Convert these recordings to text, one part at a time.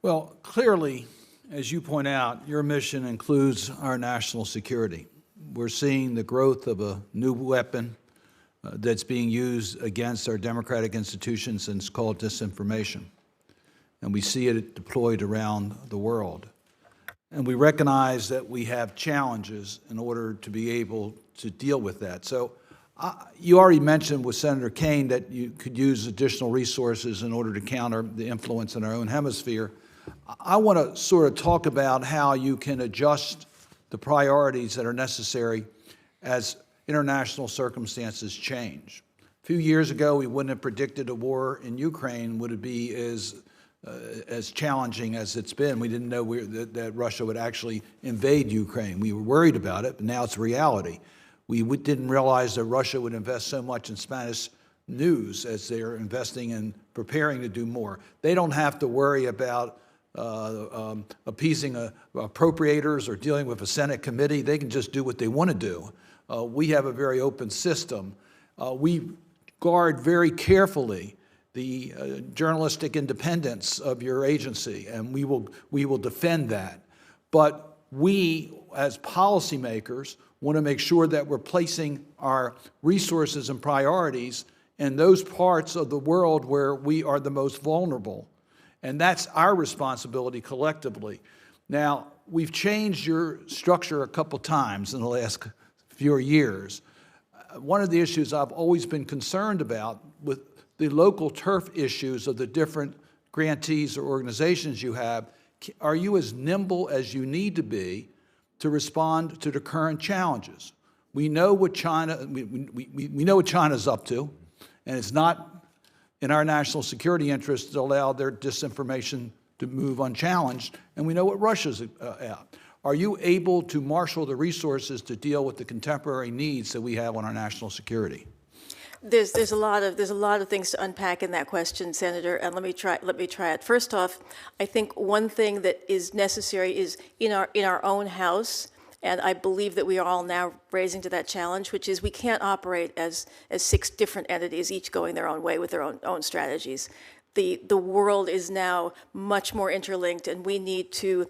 Well, clearly, as you point out, your mission includes our national security. We're seeing the growth of a new weapon that's being used against our democratic institutions, and it's called disinformation. And we see it deployed around the world. And we recognize that we have challenges in order to be able to deal with that. So you already mentioned with Senator Kaine that you could use additional resources in order to counter the influence in our own hemisphere. I want to sort of talk about how you can adjust the priorities that are necessary as international circumstances change. A few years ago, we wouldn't have predicted a war in Ukraine would be as challenging as it's been. We didn't know that Russia would actually invade Ukraine. We were worried about it, but now it's a reality. We didn't realize that Russia would invest so much in Spanish news as they're investing in preparing to do more. They don't have to worry about appeasing appropriators or dealing with a Senate committee. They can just do what they want to do. We have a very open system. We guard very carefully the journalistic independence of your agency, and we will defend that. But we, as policymakers, want to make sure that we're placing our resources and priorities in those parts of the world where we are the most vulnerable. And that's our responsibility collectively. Now, we've changed your structure a couple times in the last few years. One of the issues I've always been concerned about with the local turf issues of the different grantees or organizations you have, are you as nimble as you need to be to respond to the current challenges? We know what China, we know what China's up to, and it's not in our national security interest to allow their disinformation to move unchallenged, and we know what Russia's at. Are you able to marshal the resources to deal with the contemporary needs that we have on our national security? There's a lot of things to unpack in that question, Senator, and let me try it. First off, I think one thing that is necessary is in our own house, and I believe that we are all now raising to that challenge, which is we can't operate as 6 different entities, each going their own way with their own strategies. The world is now much more interlinked, and we need to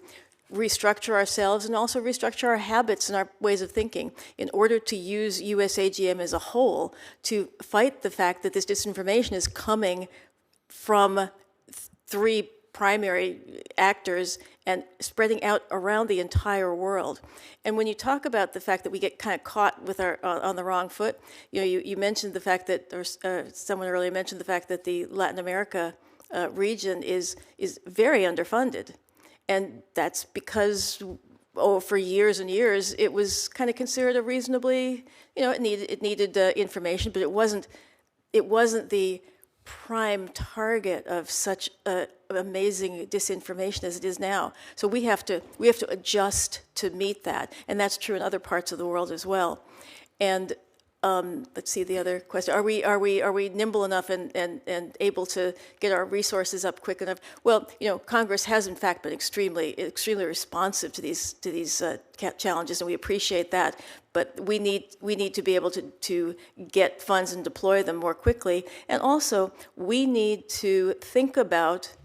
restructure ourselves and also restructure our habits and our ways of thinking in order to use USAGM as a whole to fight the fact that this disinformation is coming from 3 primary actors and spreading out around the entire world. And when you talk about the fact that we get kind of caught with our on the wrong foot, you mentioned the fact that, or someone earlier mentioned the fact that the Latin America region is very underfunded. And that's because, for years and years, it was kind of considered a reasonably, it needed information, but it wasn't the prime target of such amazing disinformation as it is now. So we have to adjust to meet that, and that's true in other parts of the world as well. And let's see the other question. Are we nimble enough and able to get our resources up quick enough? Well, Congress has in fact been extremely responsive to these challenges, and we appreciate that. But we need to be able to get funds and deploy them more quickly, and also we need to think about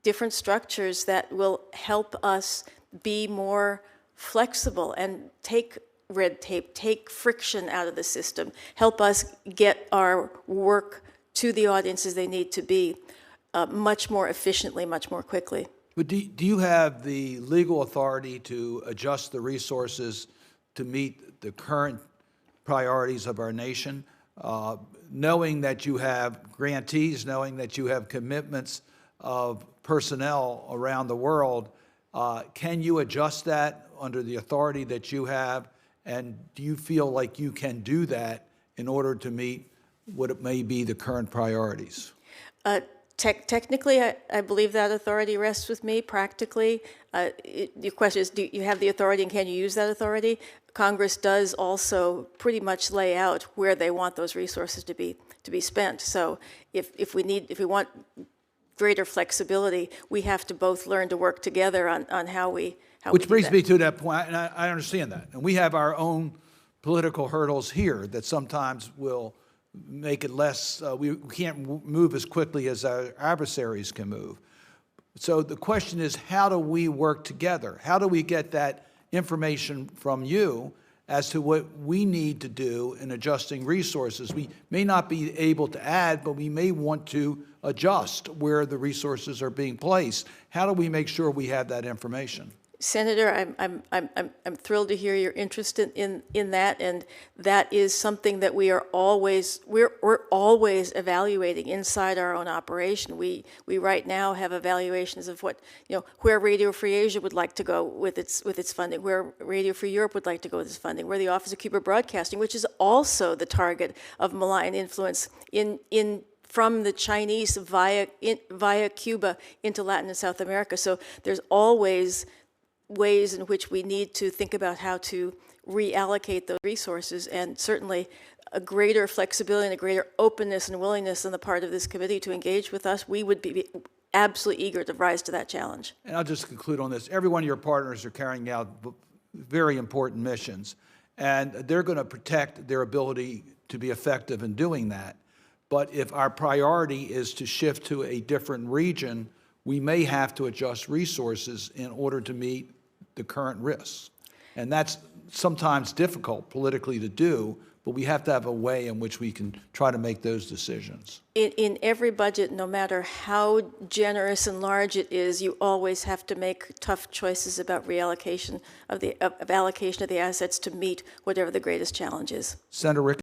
different structures that will help us be more flexible and take red tape, take friction out of the system, help us get our work to the audiences they need to be much more efficiently, much more quickly. But do you have the legal authority to adjust the resources to meet the current priorities of our nation, knowing that you have grantees, knowing that you have commitments of personnel around the world? Can you adjust that under the authority that you have? And do you feel like you can do that in order to meet what it may be the current priorities? Technically, I believe that authority rests with me. Practically, your question is, do you have the authority and can you use that authority? Congress does also pretty much lay out where they want those resources to be spent. So if we want greater flexibility, we have to both learn to work together on how we Which brings me to that point, and I understand that. And we have our own political hurdles here that sometimes will make it less, we can't move as quickly as our adversaries can move. So the question is, how do we work together? How do we get that information from you as to what we need to do in adjusting resources? We may not be able to add, but we may want to adjust where the resources are being placed. How do we make sure we have that information? Senator, I'm thrilled to hear your interest in that, and that is something that we're always evaluating inside our own operation. We right now have evaluations of what, where Radio Free Asia would like to go with its funding, where Radio Free Europe would like to go with its funding, where the Office of Cuba Broadcasting, which is also the target of malign influence from the Chinese via Cuba into Latin and South America. So there's always ways in which we need to think about how to reallocate those resources, and certainly a greater flexibility and a greater openness and willingness on the part of this committee to engage with us. We would be absolutely eager to rise to that challenge. And I'll just conclude on this. Every one of your partners are carrying out very important missions, and they're going to protect their ability to be effective in doing that. But if our priority is to shift to a different region, we may have to adjust resources in order to meet the current risks. And that's sometimes difficult politically to do, but we have to have a way in which we can try to make those decisions. In every budget, no matter how generous and large it is, you always have to make tough choices about reallocation of allocation of the assets to meet whatever the greatest challenge is. Senator Rick.